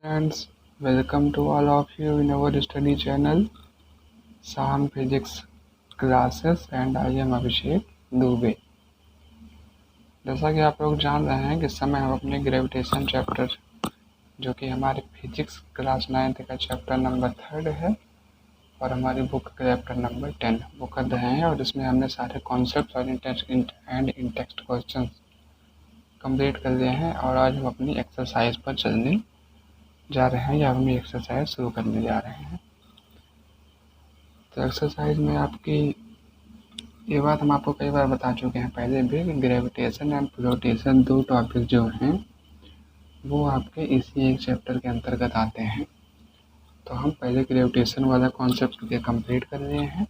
Friends, welcome to all of you in our study channel, Sam Physics Classes and I am Abhishek Dubey. जैसा कि आप लोग जान रहे हैं कि इस समय हम अपने ग्रेविटेशन चैप्टर जो कि हमारे फिजिक्स क्लास 9th का चैप्टर नंबर 3 है और हमारी बुक का चैप्टर नंबर 10 वो कर रहे हैं और इसमें हमने सारे कॉन्सेप्ट और इन टेक्स्ट क्वेश्चन कंप्लीट कर लिए हैं और आज हम अपनी एक्सरसाइज पर चलने जा रहे हैं या अपनी एक्सरसाइज शुरू करने जा रहे हैं। तो एक्सरसाइज में आपकी ये बात हम आपको कई बार बता चुके हैं पहले भी कि ग्रेविटेशन एंड फ्लोटेशन दो टॉपिक जो हैं वो आपके इसी एक चैप्टर के अंतर्गत आते हैं। तो हम पहले ग्रेविटेशन वाला कॉन्सेप्ट के कंप्लीट कर लिए हैं,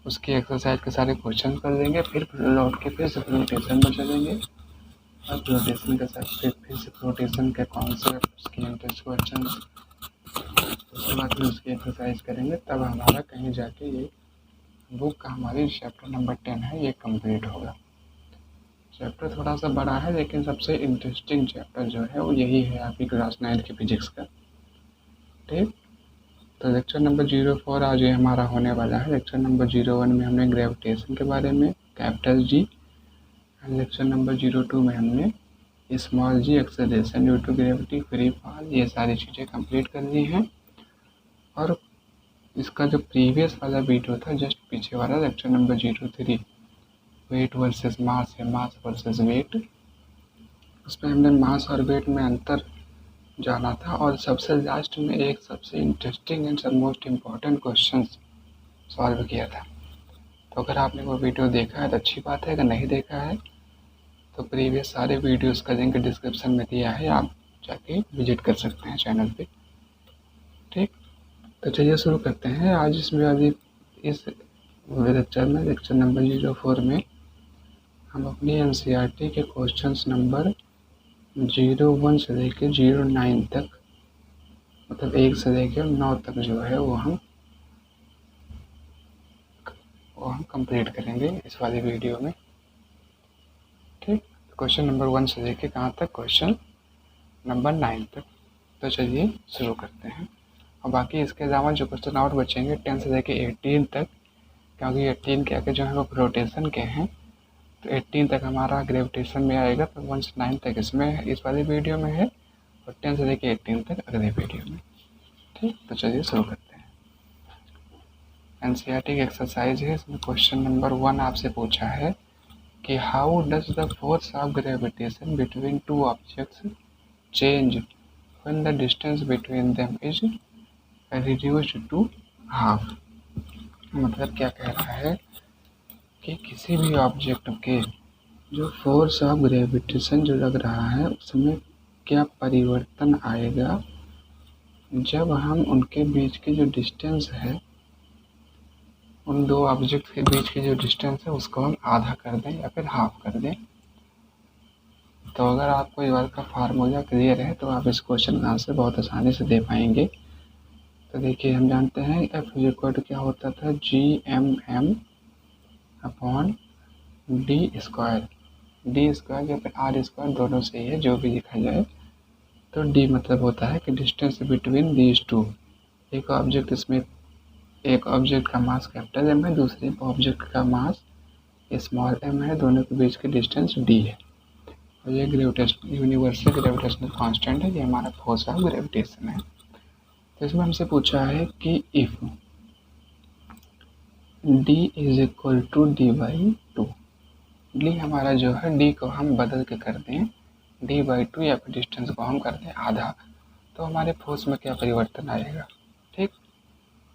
उसकी एक्सरसाइज के सारे क्वेश्चन कर लेंगे, फिर लौट के फिर से फ्लोटेशन पर चलेंगे और फ्लोटेशन के साथ फिर से फ्लोटेशन के कॉन्सेप्ट, उसकी इंटरेस्ट क्वेश्चन, उसके बाद फिर उसकी एक्सरसाइज करेंगे। तब हमारा कहीं जाके ये बुक का हमारी चैप्टर नंबर 10 है ये कंप्लीट होगा। चैप्टर थोड़ा सा बड़ा है लेकिन सबसे इंटरेस्टिंग चैप्टर जो है वो यही है आपकी क्लास 9 की फिजिक्स का। ठीक, तो लेक्चर नंबर 04 आज ये हमारा होने वाला है। लेक्चर नंबर 01 में हमने ग्रेविटेशन के बारे में कैपिटल जी, लेक्चर नंबर 02 में हमने small G acceleration due to gravity, free fall, ये सारी चीज़ें कंप्लीट कर ली हैं। और इसका जो प्रीवियस वाला वीडियो था जस्ट पीछे वाला लेक्चर नंबर 03 वेट वर्सेस मास है, मास वर्सेस वेट, उसमें हमने मास और वेट में अंतर जाना था और सबसे लास्ट में एक सबसे interesting and most important question solve किया था। तो अगर आपने वो वीडियो देखा है तो अच्छी बात है, अगर नहीं देखा है तो प्रीवियस सारे वीडियोस का लिंक डिस्क्रिप्शन में दिया है, आप जाके विजिट कर सकते हैं चैनल पे। ठीक, तो चलिए शुरू करते हैं। आज इसमें अभी इस लेक्चर में लेक्चर नंबर 04 में हम अपनी एनसीईआरटी के क्वेश्चंस नंबर 01 से लेकर 09 तक, मतलब 1 से लेकर 9 तक जो है वो हम कंप्लीट करेंगे इस वाली वीडियो में। ठीक, क्वेश्चन नंबर 1 से लेकर कहाँ तक, क्वेश्चन नंबर 9 तक। तो चलिए शुरू करते हैं। और बाकी इसके अलावा जो क्वेश्चन और बचेंगे 10 से लेकर 18 तक, क्योंकि 18 के आगे जो है वो फ्लोटेशन के हैं, तो 18 तक हमारा ग्रेविटेशन में आएगा। तो 1 से 9 तक इसमें इस वाली वीडियो में है और 10 से लेकर 18 तक अगले वीडियो में। ठीक, तो चलिए शुरू करते हैं। एनसीईआरटी की एक्सरसाइज है, इसमें क्वेश्चन नंबर 1 आपसे पूछा है कि how does the force of gravitation between two objects change when the distance between them is reduced to half. मतलब क्या कह रहा है कि किसी भी ऑब्जेक्ट के जो फोर्स ऑफ ग्रेविटेशन जो लग रहा है उसमें क्या परिवर्तन आएगा जब हम उनके बीच की जो डिस्टेंस है, उन दो ऑब्जेक्ट के बीच की जो डिस्टेंस है उसको हम आधा कर दें या फिर हाफ कर दें। तो अगर आपको ये वर्क का फार्मूला क्लियर है तो आप इस क्वेश्चन का आंसर बहुत आसानी से दे पाएंगे। तो देखिए, हम जानते हैं एफ इक्वल टू क्या होता था, GMM अपॉन डी स्क्वायर या फिर आर स्क्वायर, दोनों से ही है जो भी लिखा जाए। तो डी मतलब होता है कि डिस्टेंस बिटवीन दीज टू, एक ऑब्जेक्ट का मास कैपिटल एम है, दूसरे ऑब्जेक्ट का मास स्मॉल एम है, दोनों के बीच की डिस्टेंस डी है। और ये यूनिवर्सल ग्रेविटेशनल कांस्टेंट है, ये हमारा फोर्स ऑफ ग्रेविटेशन है। तो इसमें हमसे पूछा है कि if d is equal to d/2, D हमारा जो है d को हम बदल के कर दें d/2 या फिर डिस्टेंस को हम कर दें आधा, तो हमारे फोर्स में क्या परिवर्तन आएगा। ठीक,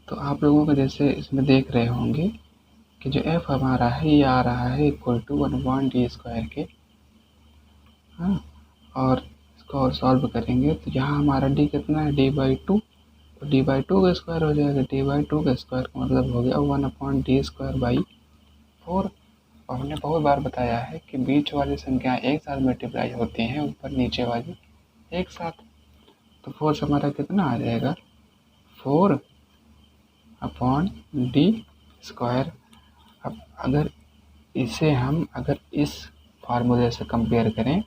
तो आप लोगों को जैसे इसमें देख रहे होंगे कि जो f हमारा है ये आ रहा है इक्वल टू 1/d² के। हाँ, और इसको और सॉल्व करेंगे तो यहाँ हमारा d कितना है, d/2, तो d/2 का स्क्वायर हो जाएगा। d/2 का स्क्वायर का मतलब हो गया 1/d²/4। और हमने बहुत बार बताया है कि बीच वाली संख्या एक साथ मल्टीप्लाई होती हैं, ऊपर नीचे वाली एक साथ। तो फोर्स हमारा कितना आ जाएगा, 4/d²। अब अगर इस फार्मूले से कंपेयर करें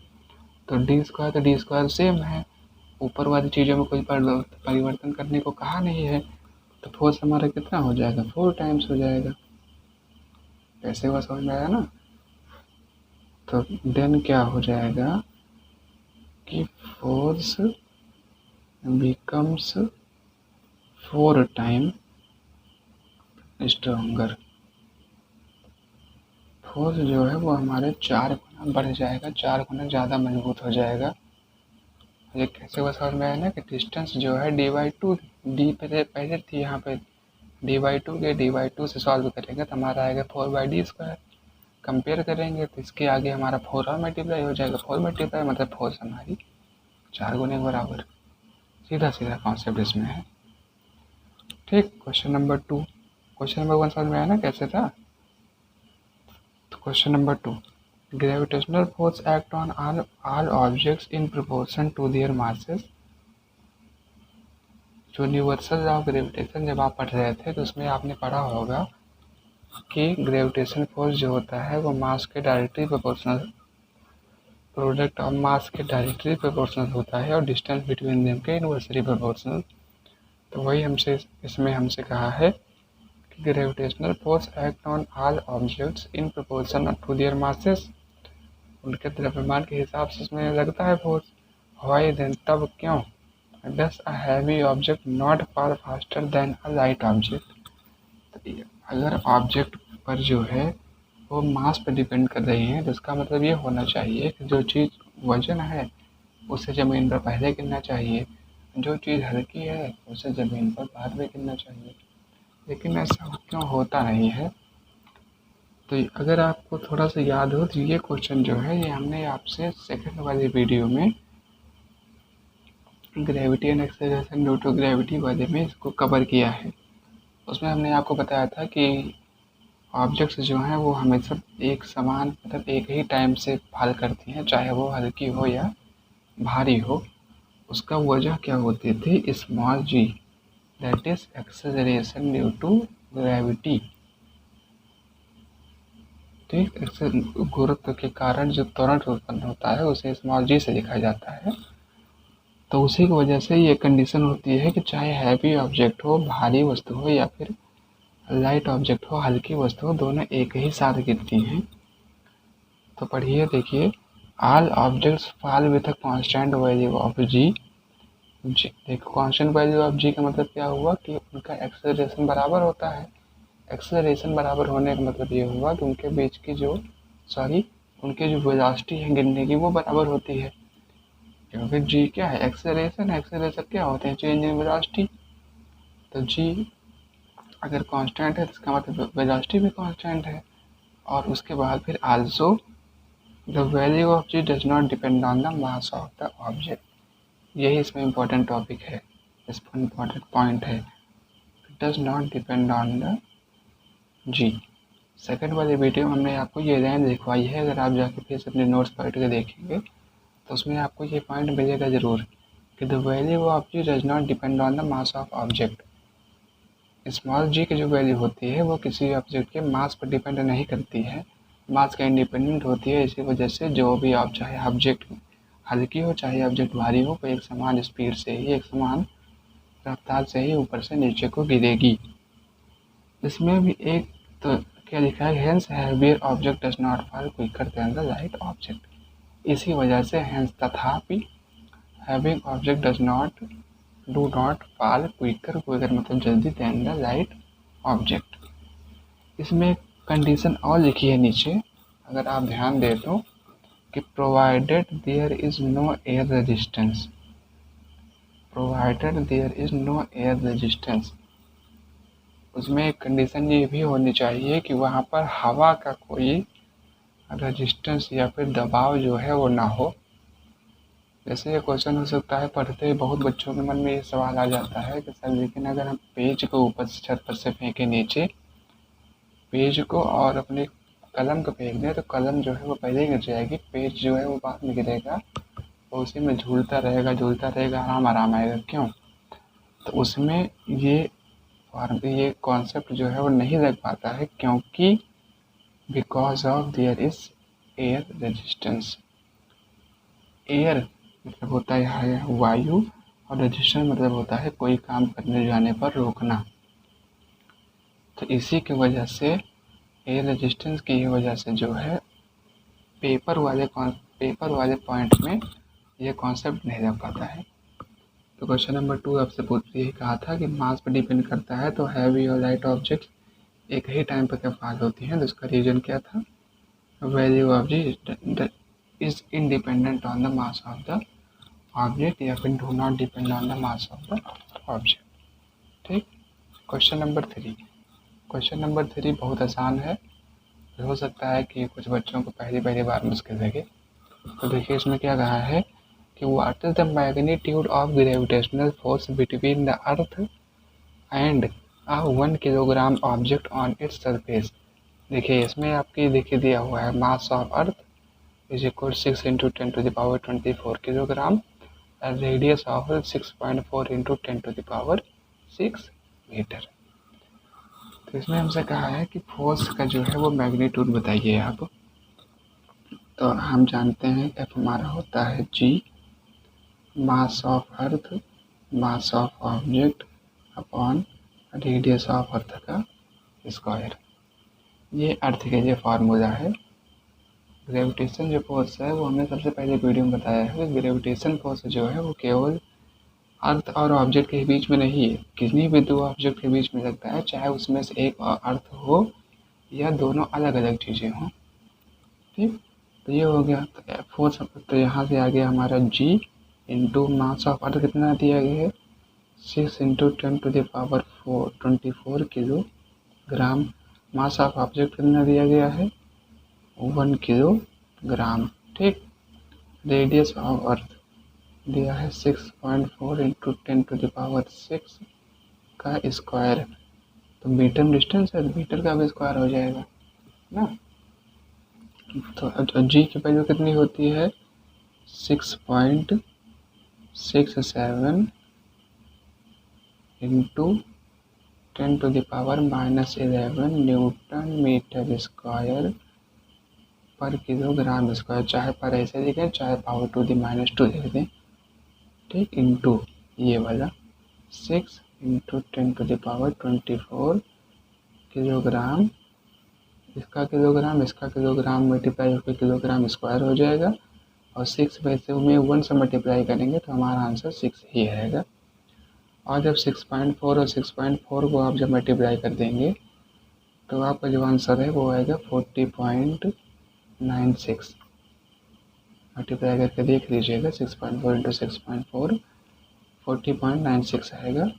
तो d² तो d² सेम है, ऊपर वाली चीज़ों में कोई परिवर्तन करने को कहा नहीं है, तो फोर्स हमारा कितना हो जाएगा, 4 टाइम्स हो जाएगा। ऐसे हुआ, समझ में आया ना। तो देन क्या हो जाएगा कि force becomes 4 time stronger. Force जो है वो हमारे 4 गुना बढ़ जाएगा, 4 गुना ज़्यादा मजबूत हो जाएगा। ये कैसे हुआ, समझ में आया ना कि डिस्टेंस जो है d/2, डी पहले थी यहाँ पे d/2 के d/2 से सॉल्व करेंगे तो हमारा आएगा 4/d²। कंपेयर करेंगे तो इसके आगे हमारा 4 और मल्टीप्लाई हो जाएगा, 4 मल्टीप्लाई मतलब फोर्स हमारी 4 गुने के बराबर। सीधा सीधा कॉन्सेप्ट इसमें है। ठीक, क्वेश्चन नंबर 2। क्वेश्चन नंबर 1 समझ में आया ना कैसे था। तो question number 2, gravitational force act on all objects in proportion to their masses. जो यूनिवर्सल लॉ ऑफ ग्रेविटेशन जब आप पढ़ रहे थे तो उसमें आपने पढ़ा होगा कि ग्रेविटेशन फोर्स जो होता है वो मास के directly proportional, product of mass के डायरेक्टली प्रोपोर्शनल होता है और डिस्टेंस बिटवीन देम के इनवर्सली प्रोपोर्शनल। तो वही इसमें हमसे कहा है कि gravitational force act on all objects in proportion to their masses. उनके द्रव्यमान के हिसाब से इसमें लगता है फोर्स। व्हाई देन, तब क्यों। Does a heavy object not fall faster than a light object. अगर ऑब्जेक्ट पर जो है वो मास पर डिपेंड कर रही है तो इसका मतलब ये होना चाहिए कि जो चीज़ वजन है उसे ज़मीन पर पहले गिरना चाहिए, जो चीज़ हल्की है उसे ज़मीन पर बाद में गिरना चाहिए। लेकिन ऐसा क्यों होता नहीं है। तो अगर आपको थोड़ा सा याद हो तो ये क्वेश्चन जो है ये हमने आपसे सेकंड वाली वीडियो में gravity and acceleration due to gravity वाले में इसको कवर किया है। उसमें हमने आपको बताया था कि ऑब्जेक्ट्स जो हैं वो हमेशा एक समान मतलब एक ही टाइम से फॉल करती हैं, चाहे वो हल्की हो या भारी हो। उसका वजह क्या होती थी, small G, that is acceleration due to gravity. ठीक, गुरुत्व के कारण जो त्वरण उत्पन्न होता है उसे स्मॉल जी से लिखा जाता है। तो उसी की वजह से ये कंडीशन होती है कि चाहे हैवी ऑब्जेक्ट हो, भारी वस्तु हो, या फिर लाइट ऑब्जेक्ट हो, हल्की वस्तु हो, दोनों एक ही साथ गिरती हैं। तो पढ़िए, देखिए, all objects fall with a constant value of G. देखो, कांस्टेंट वैल्यू ऑफ जी का मतलब क्या हुआ कि उनका एक्सेलरेशन बराबर होता है। एक्सेलरेशन बराबर होने का मतलब ये हुआ कि उनके बीच की जो उनके जो वेलोसिटी है गिरने की वो बराबर होती है। क्योंकि जी क्या है, एक्सेलरेशन। एक्सेलरेशन क्या होते हैं, चेंज इन वेलोसिटी। तो जी अगर कांस्टेंट है तो इसका मतलब वेलोसिटी भी कांस्टेंट है। और उसके बाद फिर also the value of G does not depend on the mass of the object. यही इसमें इम्पोर्टेंट टॉपिक है, इसमें इम्पोर्टेंट पॉइंट है, does not depend on the G. Second वाली वीडियो में हमने आपको ये लाइन लिखवाई है, अगर आप जाके फिर से अपने नोट्स पढ़ के देखेंगे तो उसमें आपको ये पॉइंट मिलेगा ज़रूर कि the value of G does not depend on the mass of object. Small G की जो वैल्यू होती है वो किसी ऑब्जेक्ट के मास पर डिपेंड नहीं करती है, मास का इंडिपेंडेंट होती है। इसी वजह से जो भी आप चाहे ऑब्जेक्ट हल्की हो चाहे ऑब्जेक्ट भारी हो, वो एक समान स्पीड से ही, एक समान रफ्तार से ही ऊपर से नीचे को गिरेगी। इसमें भी एक तो क्या लिखा है, hence heavier object does not fall quicker than the light object. इसी वजह से हेंस तथापि having object does not do not fall quicker, quicker मतलब जल्दी, देन द लाइट ऑब्जेक्ट। इसमें कंडीशन और लिखी है नीचे, अगर आप ध्यान दें तो, कि provided there is no air resistance, provided there is no air resistance. उसमें एक कंडीशन ये भी होनी चाहिए कि वहाँ पर हवा का कोई रेजिस्टेंस या फिर दबाव जो है वो ना हो। जैसे ये क्वेश्चन हो सकता है पढ़ते ही बहुत बच्चों के मन में ये सवाल आ जाता है कि सर लेकिन अगर हम पेज को ऊपर से छत पर से फेंके नीचे, पेज को, और अपने कलम को फेंक दें तो कलम जो है वो पहले ही गिर जाएगी, पेज जो है वो बाद में गिरेगा, तो उसी में झूलता रहेगा, आराम आराम आएगा। क्यों, तो उसमें ये कॉन्सेप्ट जो है वो नहीं लग पाता है, क्योंकि because of their is air resistance. Air मतलब होता है वायु, और रेजिस्टेंस मतलब होता है कोई काम करने जाने पर रोकना। तो इसी की वजह से एयर रेजिस्टेंस की वजह से जो है पेपर वाले पॉइंट में ये कॉन्सेप्ट नहीं रह पाता है। तो क्वेश्चन नंबर 2 आपसे यही कहा था कि मास पर डिपेंड करता है, तो हैवी और लाइट ऑब्जेक्ट एक ही टाइम पर क्या फॉल होती हैं, तो इसका रीजन क्या था, value of G is independent on the mass of the object, या फिर do not depend on the mass of the object. ठीक। क्वेश्चन नंबर 3 बहुत आसान है, हो सकता है कि कुछ बच्चों को पहली बार मुश्किल लगे। तो देखिए इसमें क्या कहा है कि what is the magnitude of gravitational force between the earth and a 1 kilogram object on its surface. देखिए इसमें आपकी देखिए दिया हुआ है मास of earth is equal 6 into 10⁻24 kilogram and radius of 6.4 into 10 to the power 6 meter. तो इसमें हमसे कहा है कि फोर्स का जो है वो मैग्नीट्यूड बताइए आप। तो हम जानते हैं एफ हमारा होता है G, mass of earth, mass of object upon radius of earth का स्क्वायर। ये अर्थ के लिए फार्मूला है। ग्रेविटेशन जो फोर्स है वो हमने सबसे पहले वीडियो में बताया है। ग्रेविटेशन फोर्स जो है वो केवल अर्थ और ऑब्जेक्ट के बीच में नहीं है, किसी भी दो ऑब्जेक्ट के बीच में लगता है, चाहे उसमें से एक अर्थ हो या दोनों अलग अलग चीज़ें हों। ठीक। तो ये हो गया फोर्स। तो यहाँ से आ गया हमारा जी इंटू मास ऑफ अर्थ कितना दिया गया है 6 into 10⁻24 kilo gram. Mass of object कितना दिया गया है 1 किलोग्राम। ठीक। रेडियस ऑफ अर्थ दिया है 6.4 इंटू 10⁻6 का स्क्वायर। तो मीटर डिस्टेंस है, मीटर का भी स्क्वायर हो जाएगा ना। तो जी की वैल्यू कितनी होती है 6.67 इंटू 10⁻11 न्यूटन मीटर स्क्वायर पर किलोग्राम स्क्वायर। चाहे पर ऐसे लिखें चाहे पावर टू द -2 लिख दें। ठीक। इंटू ये वाला 6 इंटू 10⁻24 किलोग्राम, इसका किलोग्राम मल्टीप्लाई होकर किलोग्राम स्क्वायर हो जाएगा, और 6 में से 1 से मल्टीप्लाई करेंगे तो हमारा आंसर 6 ही आएगा। और जब 6.4 और 6.4 को आप जब मल्टीप्लाई कर देंगे तो आपका जो आंसर है वो आएगा 40.96। मल्टीप्लाई करके देख लीजिएगा 6.4 इंटू 6.4 40.96 आएगा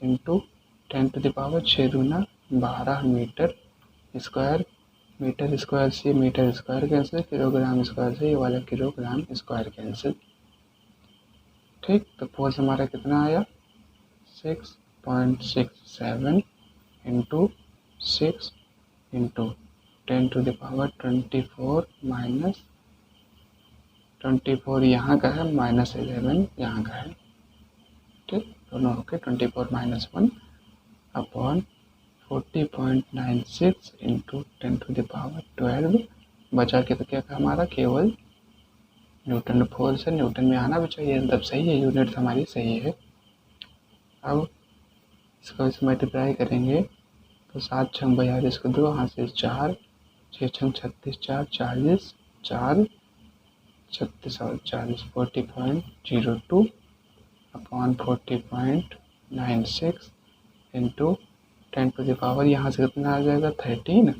इंटू 10⁻6 दूना 12 मीटर स्क्वायर। मीटर स्क्वायर से meter square cancel, kilogram square से ये वाला किलोग्राम स्क्वायर कैंसिल। ठीक। तो फोर्स हमारा कितना आया 6.67 इंटू 6 इंटू 10⁻24 माइनस 24 यहाँ का है माइनस 11 यहाँ का है। ठीक। दोनों होके 24 माइनस 1 अपॉन 40.96 इंटू 10⁻12 बचा के। तो क्या था हमारा केवल न्यूटन फोर्स है, न्यूटन में आना भी चाहिए तब सही है, यूनिट हमारी सही है। अब इसको इस मल्टीप्लाई करेंगे तो 7 छंग 42 को 2 हाथ से 4, 6 छंग 36 4 40 4 36 और 40 40.02 अपॉन 40.96 इंटू 10⁻, यहाँ से कितना आ जाएगा 13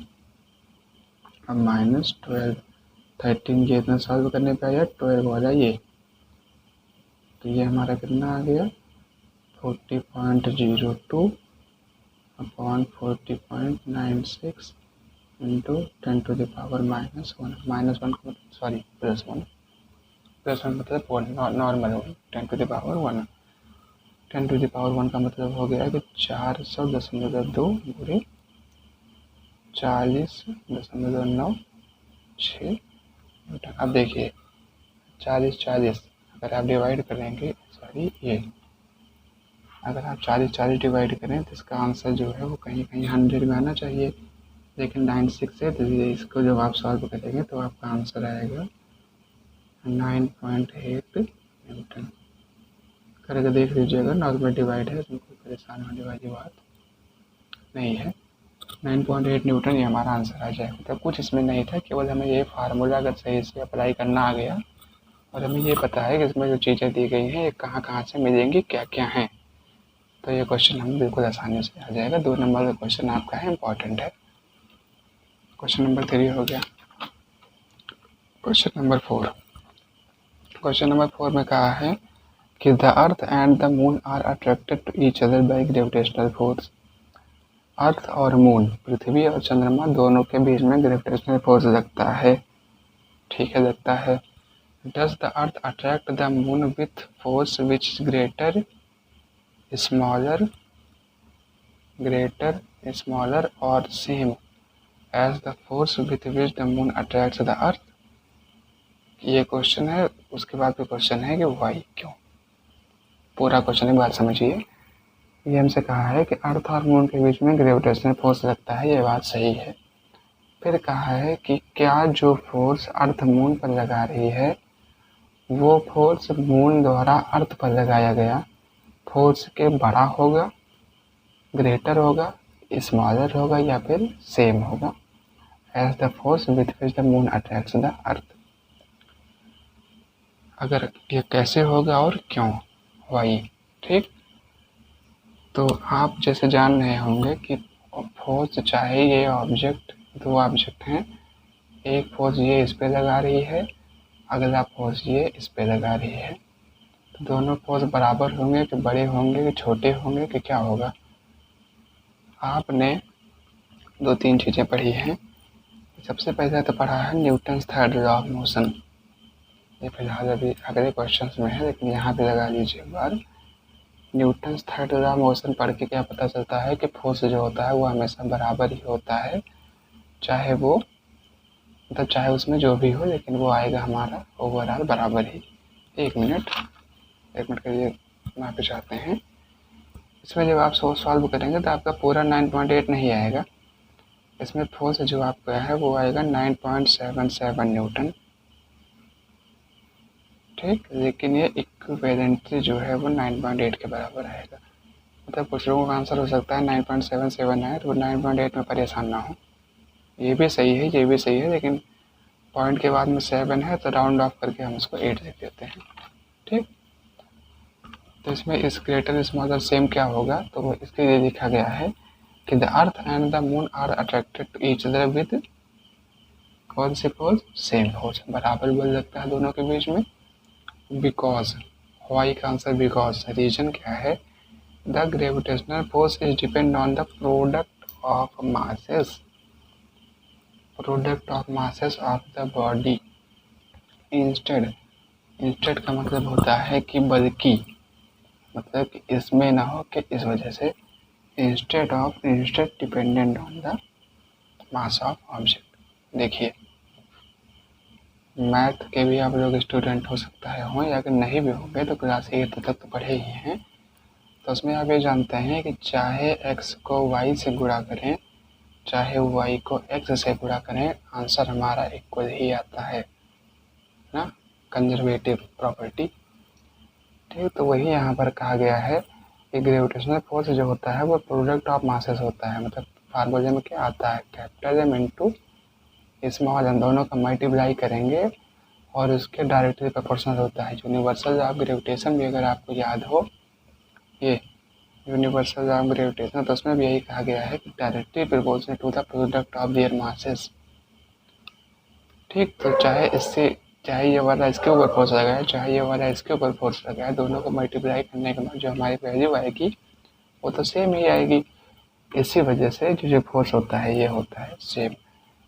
और माइनस 12। 13 ये इतना सॉल्व करने पे आया 12 वाला ये, तो ये हमारा कितना आ गया 40.02 अपॉन 40.96 इंटू 10⁻⁻1 सॉरी +1 मतलब नॉर्मल 10⁻1। 10⁻1 का मतलब हो गया कि 400.2 गुणे 40.96 न्यूटन। अब देखिए 40 अगर आप डिवाइड करेंगे, सॉरी ये अगर आप 40 डिवाइड करें तो इसका आंसर जो है वो कहीं 100 में आना चाहिए, लेकिन 96 है। तो इसको जब आप सॉल्व करेंगे तो आपका आंसर आएगा 9.89 न्यूटन करके देख लीजिएगा। नॉर्मल डिवाइड है, इसमें कोई परेशान होने वाली बात नहीं है। 9.8 न्यूटन ये हमारा आंसर आ जाएगा। मतलब कुछ इसमें नहीं था, केवल हमें ये फार्मूला अगर सही से अप्लाई करना आ गया और हमें ये पता है कि इसमें जो चीज़ें दी गई हैं ये कहाँ कहाँ से मिलेंगी, क्या क्या हैं, तो ये क्वेश्चन हमें बिल्कुल आसानी से आ जाएगा। 2 नंबर का क्वेश्चन आपका है, इंपॉर्टेंट है। क्वेश्चन नंबर 3 हो गया। Question number 4। क्वेश्चन नंबर 4 में कहा है कि the earth and the moon are attracted to each other by gravitational force. Earth और मून, पृथ्वी और चंद्रमा दोनों के बीच में ग्रेविटेशनल फोर्स लगता है। ठीक है, लगता है। Does the earth attract the moon with force which is greater, smaller, और same as the force with which the moon attracts the earth. ये क्वेश्चन है। उसके बाद भी क्वेश्चन है कि वाई, क्यों। पूरा क्वेश्चन एक बार समझिए। ये हमसे कहा है कि अर्थ और मून के बीच में ग्रेविटेशनल फोर्स लगता है, ये बात सही है। फिर कहा है कि क्या जो फोर्स अर्थ मून पर लगा रही है वो फोर्स मून द्वारा अर्थ पर लगाया गया फोर्स के बड़ा होगा, ग्रेटर होगा, स्मॉलर होगा या फिर सेम होगा as the force with which the moon attracts the earth. अगर ये कैसे होगा और क्यों, वाई। ठीक, तो आप जैसे जान रहे होंगे कि फोर्स, चाहे ये ऑब्जेक्ट, 2 ऑब्जेक्ट हैं, एक फोर्स ये इस पे लगा रही है, अगला फोर्स ये इस पे लगा रही है, तो दोनों फोर्स बराबर होंगे कि बड़े होंगे कि छोटे होंगे कि क्या होगा। आपने 2-3 चीज़ें पढ़ी हैं। सबसे पहले तो पढ़ा है Newton's third law of motion. ये फिलहाल अभी अगले क्वेश्चन में है, लेकिन यहाँ पे लगा लीजिए एक बार। Newton's third law of motion पढ़ के क्या पता चलता है कि फोर्स जो होता है वो हमेशा बराबर ही होता है, चाहे वो मतलब चाहे उसमें जो भी हो, लेकिन वो आएगा हमारा ओवरऑल बराबर ही। एक मिनट के लिए माफी चाहते हैं। इसमें जब आप सॉल्व करेंगे तो आपका पूरा 9.8 नहीं आएगा। इसमें फोर्स जो आपका है वो आएगा 9.77 न्यूटन। ठीक, लेकिन ये इक्विवेलेंटली जो है वो 9.8 के बराबर आएगा। मतलब कुछ लोगों का आंसर हो सकता है 9.77 है, तो 9.8 में परेशान ना हो। ये भी सही है, ये भी सही है, लेकिन पॉइंट के बाद में 7 है तो राउंड ऑफ करके हम उसको 8 लिख देते हैं। ठीक, तो इसमें इस ग्रेटर स्मॉलर सेम क्या होगा, तो वो इसके लिए लिखा गया है कि the earth and the moon are attracted to each other with कौन सी फोर्स, सेम फोर्स, बराबर बल लगता है दोनों के बीच में। बिकॉज, वाई का आंसर बिकॉज। रीजन क्या है, the gravitational force is depend on the product of masses of the body. Instead का मतलब होता है कि बल्कि, मतलब कि इसमें ना हो कि इस वजह से। Instead dependent on the mass of object. देखिए, मैथ के भी आप लोग स्टूडेंट हो सकता है हों, या अगर नहीं भी होंगे तो क्लास 8 तक तो पढ़े ही हैं। तो उसमें आप ये जानते हैं कि चाहे x को y से गुणा करें, चाहे y को x से गुणा करें, आंसर हमारा इक्वल ही आता है ना, कंजर्वेटिव प्रॉपर्टी। ठीक, तो वही यहाँ पर कहा गया है कि ग्रेविटेशनल फोर्स जो होता है वो प्रोडक्ट ऑफ मासेस होता है। मतलब फार्मूले में क्या आता है, capital M into small m, दोनों का मल्टीप्लाई करेंगे और उसके डायरेक्टली प्रोपोर्शनल होता है। यूनिवर्सल लॉ ऑफ ग्रेविटेशन भी अगर आपको याद हो, ये यूनिवर्सल लॉ ऑफ ग्रेविटेशन, तो उसमें भी यही कहा गया है कि directly proportional to the product of their masses. ठीक, तो चाहे ये वाला इसके ऊपर फोर्स लगाए, चाहे ये वाला इसके ऊपर फोर्स लगाए, दोनों को मल्टीप्लाई करने के बाद जो हमारी वैल्यू आएगी वो तो सेम ही आएगी। इसी वजह से जो फोर्स होता है ये होता है same.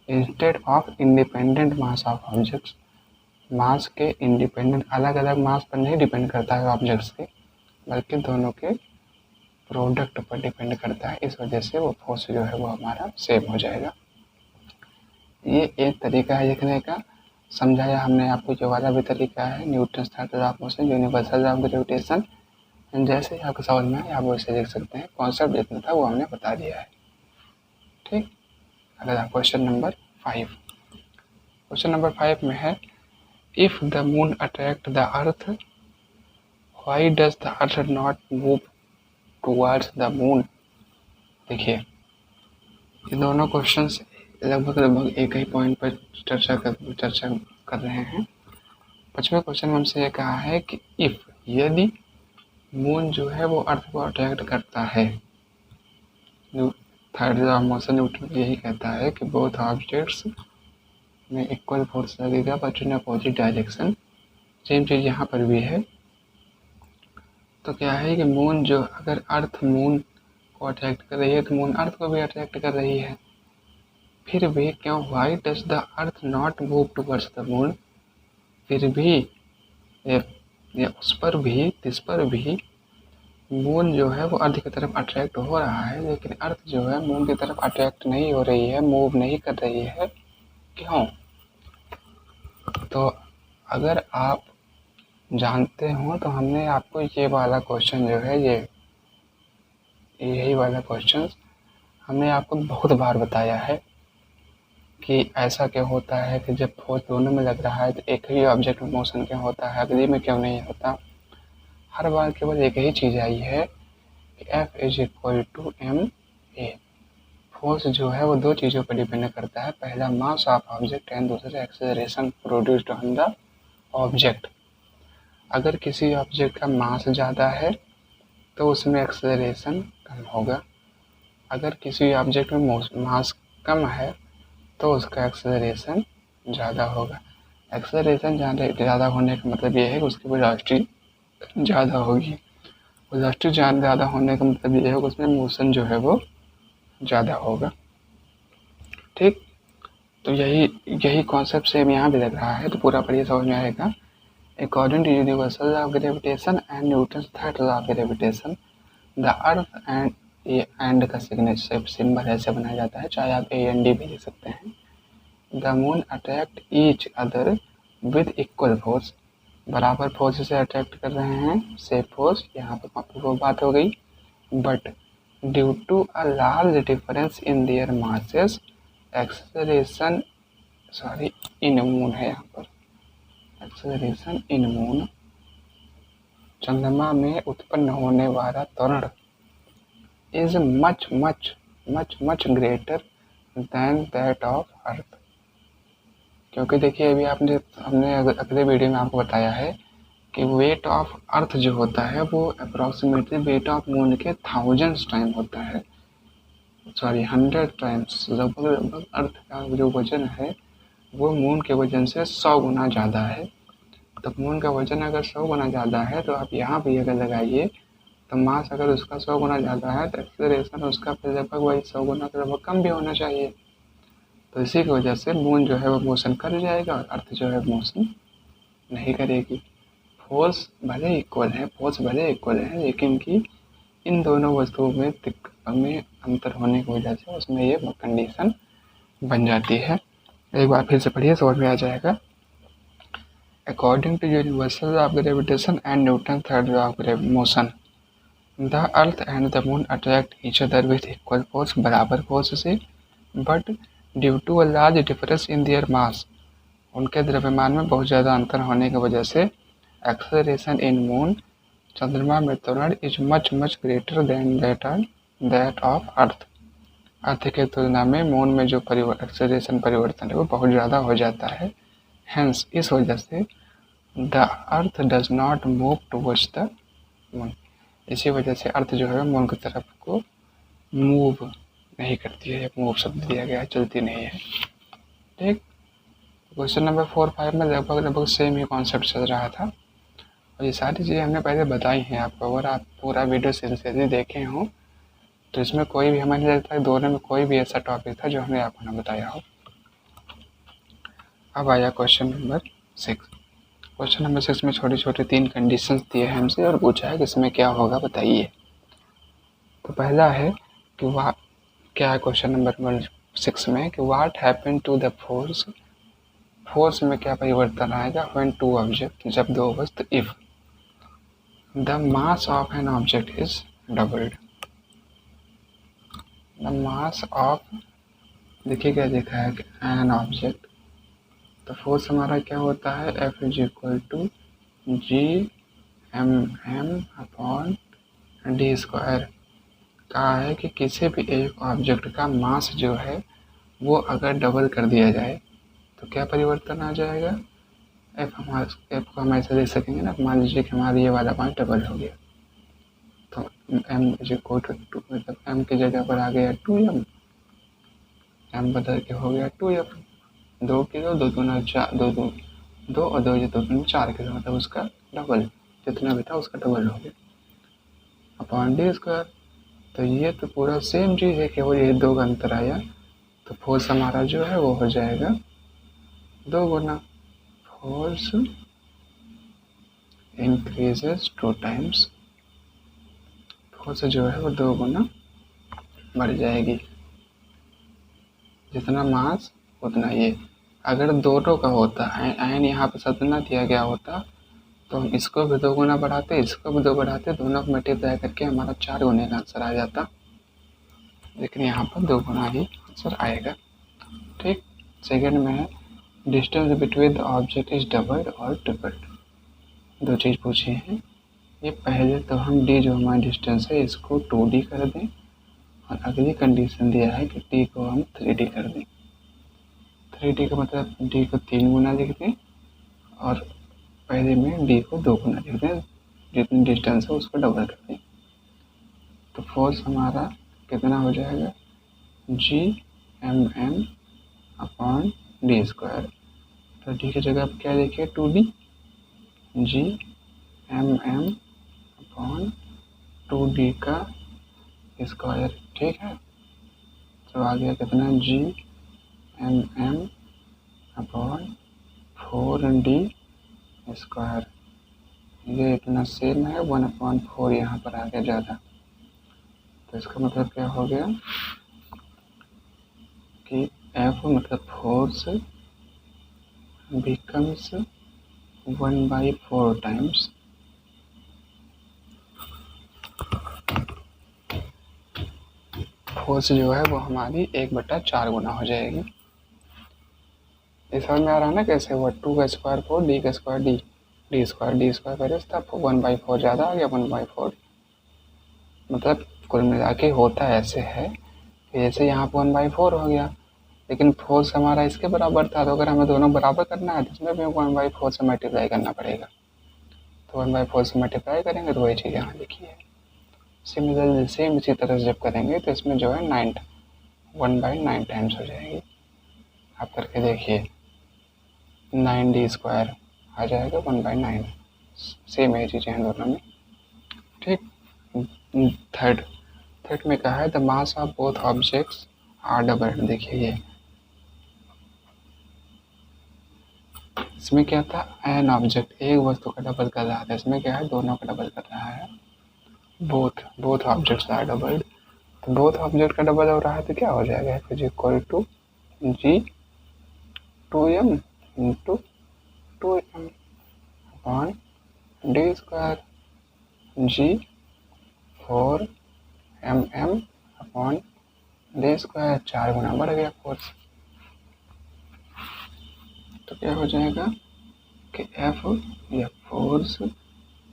Instead of independent mass of objects, mass के इंडिपेंडेंट, अलग अलग मास पर नहीं डिपेंड करता है ऑब्जेक्ट्स के, बल्कि दोनों के प्रोडक्ट पर डिपेंड करता है। इस वजह से वो फोर्स जो है वो हमारा सेम हो जाएगा। ये एक तरीका है लिखने का। समझाया हमने आपको, जो वाला भी तरीका है Newton's third law of motion, universal law of gravitation, जैसे ही आपको समझ में आए आप वैसे लिख सकते हैं। कॉन्सेप्ट जितना था वो हमने बता दिया है। ठीक, अगला क्वेश्चन नंबर 5। क्वेश्चन नंबर 5 में है, if the moon attract the earth why does the earth not move towards the moon. देखिए ये दोनों क्वेश्चंस लगभग एक ही पॉइंट पर चर्चा कर रहे हैं। 5वें क्वेश्चन में हमसे ये कहा है कि इफ, यदि मून जो है वो अर्थ को अट्रैक्ट करता है, third law of motion Newton यही कहता है कि बोथ ऑब्जेक्ट्स में इक्वल फोर्स लगेगा but in opposite direction. Same चीज़ यहाँ पर भी है। तो क्या है कि मून जो, अगर अर्थ मून को अट्रैक्ट कर रही है तो मून अर्थ को भी अट्रैक्ट कर रही है। फिर भी क्यों, why does the earth not move towards the moon, फिर भी इस पर भी मून जो है वो अर्थ की तरफ अट्रैक्ट हो रहा है, लेकिन अर्थ जो है मून की तरफ अट्रैक्ट नहीं हो रही है, मूव नहीं कर रही है। क्यों? तो अगर आप जानते हो तो हमने आपको ये वाला क्वेश्चन जो है, यही वाला क्वेश्चन हमने आपको बहुत बार बताया है कि ऐसा क्या होता है कि जब फोर्स दोनों में लग रहा है तो एक ही ऑब्जेक्ट में मोशन क्या होता है, अगले में क्यों नहीं होता। हर बार केवल एक ही चीज़ आई है कि F is equal to M A. Force जो है वो दो चीज़ों पर डिपेंड करता है, पहला मास ऑफ ऑब्जेक्ट एंड दूसरा acceleration produced on the object. अगर किसी ऑब्जेक्ट का मास ज़्यादा है तो उसमें एक्सेलरेशन कम होगा, अगर किसी ऑब्जेक्ट में मास कम है तो उसका एक्सेलरेशन ज़्यादा होगा। एक्सेलरेशन ज़्यादा होने का मतलब ये है कि उसकी वेलोसिटी ज़्यादा होगी, वेलोसिटी ज़्यादा होने का मतलब ये है कि उसमें मोशन जो है वो ज़्यादा होगा। ठीक, तो यही कॉन्सेप्ट सेम यहाँ भी लग रहा है, तो पूरा पढ़िए समझ में आएगा। According to universal law of gravitation and Newton's third law of gravitation, the earth and का सिंबल ऐसे बनाया जाता है, चाहे आप AND भी लिख सकते हैं। The moon attract each other with equal force, बराबर फोर्स से अट्रैक्ट कर रहे हैं, सेम फोर्स, यहाँ पर वो बात हो गई। But due to a large difference in their masses, acceleration in moon है यहाँ पर, एक्सेलरेशन इन मून, चंद्रमा में उत्पन्न होने वाला त्वरण is much much much much greater than that of अर्थ। क्योंकि देखिए अभी हमने अगले वीडियो में आपको बताया है कि वेट ऑफ अर्थ जो होता है वो अप्रॉक्सीमेटली वेट ऑफ मून के 1000 टाइम होता है, 100 टाइम्स। लगभग अर्थ का जो वजन है वो मून के वजन से 100 गुना ज़्यादा है। तो मून का वजन अगर 100 गुना ज़्यादा है तो आप यहाँ भी अगर लगाइए तो मास अगर उसका 100 गुना ज़्यादा है तो एक्सेलरेशन उसका फिर लगभग वही 100 गुना से लगभग कम भी होना चाहिए। तो इसी की वजह से मून जो है वो मोशन कर जाएगा और अर्थ जो है मोशन नहीं करेगी। फोर्स भले इक्वल है लेकिन कि इन दोनों वस्तुओं में अंतर होने की वजह से उसमें ये कंडीशन बन जाती है। एक बार फिर से पढ़िए, समझ में आ जाएगा। According to universal law of gravitation and Newton third law of motion, the earth and the moon attract each other with equal force, बराबर फोर्स से, but due to a large difference in their mass, उनके द्रव्यमान में बहुत ज़्यादा अंतर होने की वजह से, एक्सेलरेशन इन मून, चंद्रमा में त्वरण is much much greater than that of earth, earth के तुलना में मून में जो एक्सेलरेशन परिवर्तन है वो बहुत ज़्यादा हो जाता है। हेंस, इस वजह से the earth does not move towards the moon, इसी वजह से अर्थ जो है मून की तरफ को मूव नहीं करती है, मूव शब्द दिया गया है, चलती नहीं है। ठीक, क्वेश्चन नंबर 4, 5 में लगभग सेम ही कॉन्सेप्ट चल रहा था और ये सारी चीज़ें हमने पहले बताई हैं आपको। अगर आप पूरा वीडियो सिलसिले देखे हों तो इसमें कोई भी, हमें नहीं लगता है दोनों में कोई भी ऐसा टॉपिक था जो हमने आपको ना बताया हो। अब आया क्वेश्चन नंबर 6। क्वेश्चन नंबर 6 में छोटे छोटे 3 कंडीशंस दिए हैं हमसे और पूछा है कि इसमें क्या होगा बताइए। तो पहला है कि क्या है क्वेश्चन नंबर 6 में कि what happen to the force, force में क्या परिवर्तन आएगा व्हेन टू ऑब्जेक्ट, जब दो वस्तु, if the mass of an object is doubled, the mass of, देखिए क्या लिखा है कि एन ऑब्जेक्ट, तो फोर्स हमारा क्या होता है F is equal to G (m(m)/d²। कहा है कि किसी भी एक ऑब्जेक्ट का मास जो है वो अगर डबल कर दिया जाए तो क्या परिवर्तन आ जाएगा। एफ को हम ऐसे देख सकेंगे ना, मान लीजिए कि हमारा ये वाला मास डबल हो गया तो m इज इक्वल टू 2, मतलब m की जगह पर आ गया 2m, m बदल के हो गया 2m। 2 की 2, 2 दूना 4, 2 और 2 2 दूना 4 के, मतलब उसका डबल, जितना भी था उसका डबल हो गया अपॉन d²। तो ये तो पूरा सेम चीज़ है, केवल ये 2 का अंतर आया। तो फोर्स हमारा जो है वो हो जाएगा 2 गुना। फोर्स इंक्रीजेस 2 टाइम्स, फोर्स जो है वो 2 गुना बढ़ जाएगी। जितना मास उतना ये। अगर दोनों का होता एन यहाँ पे सतना दिया गया होता तो हम इसको भी 2 गुना बढ़ाते, इसको भी 2 बढ़ाते, दोनों को मल्टीप्लाई करके हमारा 4 गुने का आंसर आ जाता, लेकिन यहाँ पर 2 गुना ही आंसर आएगा। ठीक। सेकेंड में है distance between the object is doubled और ट्रिपल्ड। 2 चीज़ पूछी हैं। ये पहले तो हम डी जो हमारा डिस्टेंस है इसको 2d कर दें, और अगली कंडीशन दिया है कि डी को हम 3d कर दें। 3d का मतलब डी को 3 गुना लिख दें और पहले में डी को 2 गुना लिख दें, जितनी डिस्टेंस है उसको डबल कर दें। तो फोर्स हमारा कितना हो जाएगा, G(m(m) अपॉन d²। तो डी की जगह आप क्या देखिए 2d, G(m(m) अपॉन 2d का स्क्वायर। ठीक है। तो आ गया कितना, G(m(m) अपॉन 4d²। ये इतना सेम है, 1/4 यहाँ पर आ गया ज़्यादा। तो इसका मतलब क्या हो गया कि F मतलब फोर्स बिकम्स 1/4 टाइम्स फोर्स जो है वो हमारी 1/4 गुना हो जाएगी। इस समझ में आ रहा है ना कैसे हुआ, 2 का स्क्वायर 4, डी का स्क्वायर डी स्क्वायर पहले था, 1/4 ज़्यादा आ गया 1/4। मतलब कुल मिला के होता ऐसे है कि जैसे यहाँ पर 1/4 हो गया, लेकिन फोर्स हमारा इसके बराबर था, तो अगर हमें दोनों बराबर करना है तो इसमें भी 1/4 से मल्टीप्लाई करना पड़ेगा। तो 1/4 से मल्टीप्लाई करेंगे तो वही चीज़ यहाँ लिखी है। सिमिलरली सेम इसी तरह से जब करेंगे तो इसमें जो है 1/9 टाइम्स हो जाएगी। आप करके देखिए, 9d² आ जाएगा 1/9। सेम है चीज़ें हैं दोनों में। ठीक। थर्ड में कहा है the mass of both objects are double. देखिए ये इसमें क्या था, एन ऑब्जेक्ट एक वस्तु का डबल कर रहा था, इसमें क्या है दोनों का डबल कर रहा है। Both objects are doubled. तो बोथ ऑब्जेक्ट का डबल हो रहा है तो क्या हो जाएगा, is equal to G(2m) into 2m upon d², G(4mm) upon d²। 4 गुना बढ़ गया फोर्स। तो क्या हो जाएगा कि F या फोर्स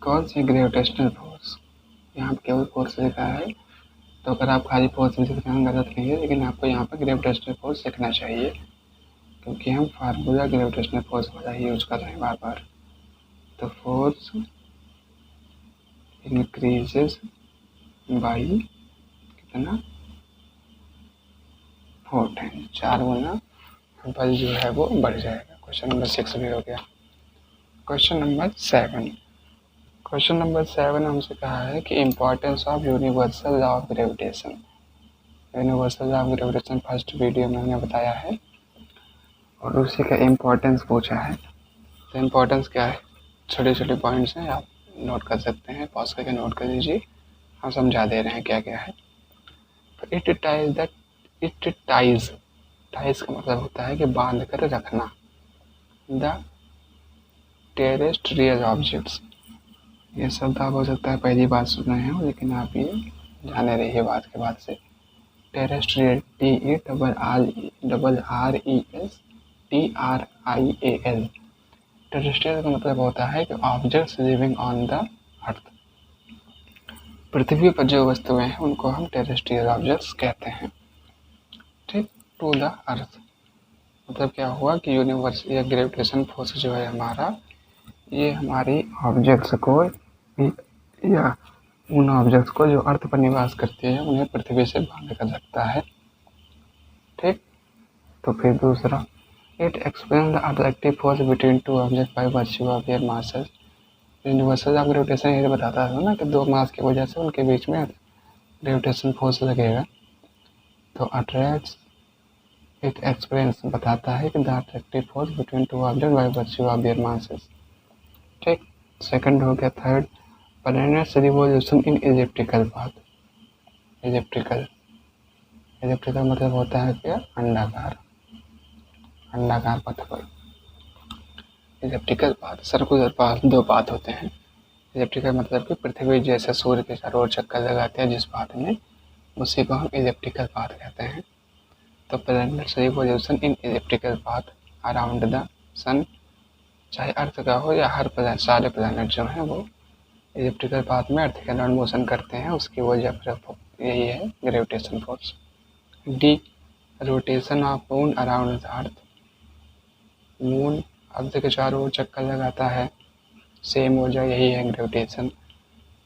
कौन सी ग्रेविटेशनल फोर्स, यहाँ पे केवल फोर्स लिखा है, तो अगर आप खाली फोर्स में लिखना गलत नहीं है, लेकिन आपको यहाँ पर ग्रेविटेशनल फोर्स लिखना चाहिए क्योंकि हम फार्मूला ग्रेविटेशनल फोर्स वाला ही यूज कर रहे हैं बार बार। तो फोर्स इंक्रीजेस बाई कितना, 4 टाइम्स, 4 गुना बल जो है वो बढ़ जाएगा। क्वेश्चन नंबर 6 भी हो गया। क्वेश्चन नंबर 7 हमसे कहा है कि importance of universal law of gravitation. Universal law of gravitation first video में हमने बताया है और उसी का इम्पोर्टेंस पूछा है। तो इम्पोर्टेंस क्या है, छोटे छोटे पॉइंट्स हैं, आप नोट कर सकते हैं, पॉज करके नोट कर लीजिए, हम समझा दे रहे हैं क्या क्या है। तो इट टाइज का मतलब होता है कि बांध कर रखना। द टेरेस्ट्रियल ऑब्जेक्ट्स, ये शब्द आप हो सकता है पहली बार सुने हैं, लेकिन आप ये जाने रहिए बात के बाद से। Terrestrial TERRESTRIAL। टेरेस्ट्रियल का मतलब होता है कि objects living on the earth. पृथ्वी पर जो वस्तुएं हैं उनको हम टेरेस्ट्रियल ऑब्जेक्ट्स कहते हैं। ठीक, टू द अर्थ मतलब क्या हुआ कि यूनिवर्स या ग्रेविटेशन फोर्स जो है हमारा, ये हमारी ऑब्जेक्ट्स को या उन ऑब्जेक्ट्स को जो अर्थ पर निवास करती है उन्हें पृथ्वी से बांध कर रखता है। ठीक, तो फिर दूसरा, it explain the attractive force between two object by virtue of their masses. Universal of gravitation ये बताता था ना कि दो मास की वजह से उनके बीच में ग्रेविटेशन फोर्स लगेगा। तो अट्रैक्ट्स, इट एक्सप्लेन्स बताता है कि the attractive force between two object by virtue of their masses. ठीक, सेकंड हो गया। Third, planets revolution in elliptical path. Elliptical मतलब होता है क्या, अंडाकार पथ पर। इलिप्टिकल पाथ, सर्कुलर पाथ, दो पाथ होते हैं। इलिप्टिकल मतलब कि पृथ्वी जैसे सूर्य के चारों ओर चक्कर लगाते हैं जिस पाथ में, उसी को हम इलिप्टिकल पाथ कहते हैं। तो planets revolution in elliptical path around the sun, चाहे अर्थ का हो या हर प्लैनेट, सारे प्लैनेट जो हैं वो इलिप्टिकल पाथ में अर्थ के अराउंड मोशन करते हैं। उसकी वजह यही है gravitation force. D, rotation of moon around the earth. Moon earth के चारों ओर चक्कर लगाता है, सेम वजह यही है ग्रेविटेशन।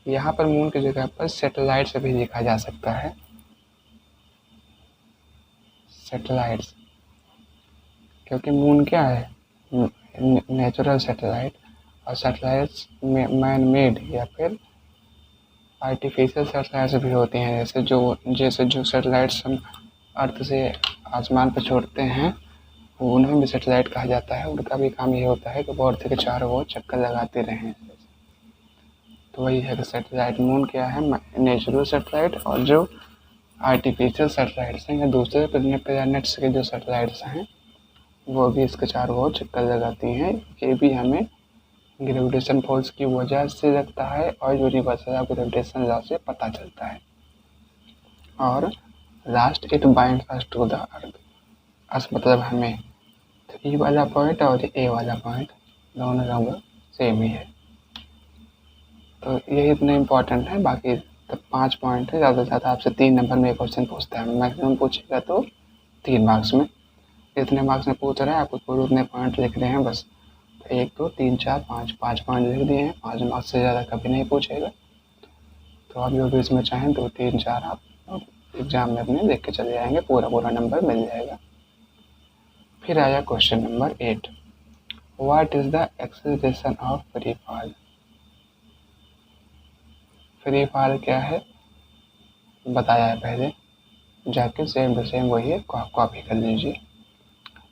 यहाँ पर मून की जगह पर सैटेलाइट से भी देखा जा सकता है। सैटेलाइट्स, क्योंकि मून क्या है, नेचुरल सैटेलाइट, और सैटेलाइट्स मैन मेड या फिर आर्टिफिशियल सैटेलाइट्स भी होती हैं। जैसे जो सैटेलाइट्स हम अर्थ से आसमान पर छोड़ते हैं उन्हें भी सैटेलाइट कहा जाता है। उनका भी काम ये होता है कि वो अर्थ के चारों ओर चक्कर लगाते रहें। तो वही है कि सैटेलाइट, मून क्या है, नेचुरल सैटेलाइट, और जो आर्टिफिशियल सैटेलाइट्स हैं या दूसरे प्लैनेट्स के जो सैटेलाइट्स हैं वो भी इसके चारों ओर चक्कर लगाती हैं। ये भी हमें ग्रेविटेशन फोर्स की वजह से लगता है और यूनिवर्सल ऑफ ग्रेविटेशन लॉ से पता चलता है। और last, it binds us to the earth. Us मतलब हमें, तो ई वाला पॉइंट और ए वाला पॉइंट दोनों लगभग सेम ही है। तो ये इतना इम्पोर्टेंट है। बाकी तो 5 पॉइंट है, ज़्यादा से ज़्यादा आपसे 3 नंबर में क्वेश्चन पूछता है, मैक्सिमम पूछेगा तो 3 मार्क्स में। जितने मार्क्स में पूछ रहे हैं आपको पूरे उतने पॉइंट लिख रहे हैं बस। तो 1 2 3 4 5 पॉइंट लिख दिए हैं। 5 मार्क्स से ज़्यादा कभी नहीं पूछेगा। तो आप जो भी इसमें चाहें 2 3 4 आप एग्जाम में अपने देख के चले जाएंगे, पूरा नंबर मिल जाएगा। फिर आया question number 8, what is the acceleration of free fall. Free fall क्या है बताया है पहले, जाके सेम टू सेम वही है, कॉपी कर लीजिए।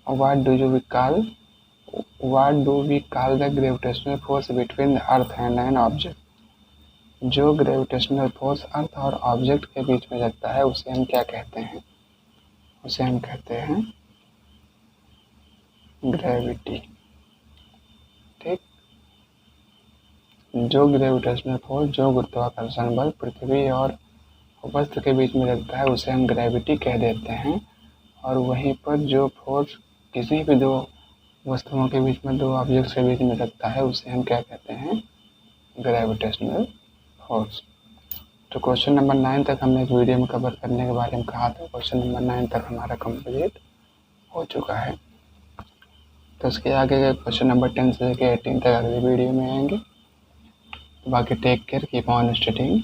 What do we call the gravitational force between the earth and an object. जो ग्रेविटेशनल फोर्स अर्थ और ऑब्जेक्ट के बीच में लगता है उसे हम क्या कहते हैं, उसे हम कहते हैं ग्रेविटी। ठीक, जो ग्रेविटेशनल फोर्स, जो गुरुत्वाकर्षण बल पृथ्वी और वस्तु के बीच में लगता है उसे हम ग्रेविटी कह देते हैं। और वहीं पर जो फोर्स किसी भी दो वस्तुओं के बीच में, दो ऑब्जेक्ट्स के बीच में लगता है उसे हम क्या कहते हैं, ग्रेविटेशनल फोर्स। तो क्वेश्चन नंबर 9 तक हमने इस वीडियो में कवर करने के बारे में कहा था। क्वेश्चन नंबर 9 तक हमारा कंप्लीट हो चुका है। तो इसके आगे के क्वेश्चन नंबर 10 से लेकर 18 तक अगली वीडियो में आएंगे। बाकी take care, keep on studying.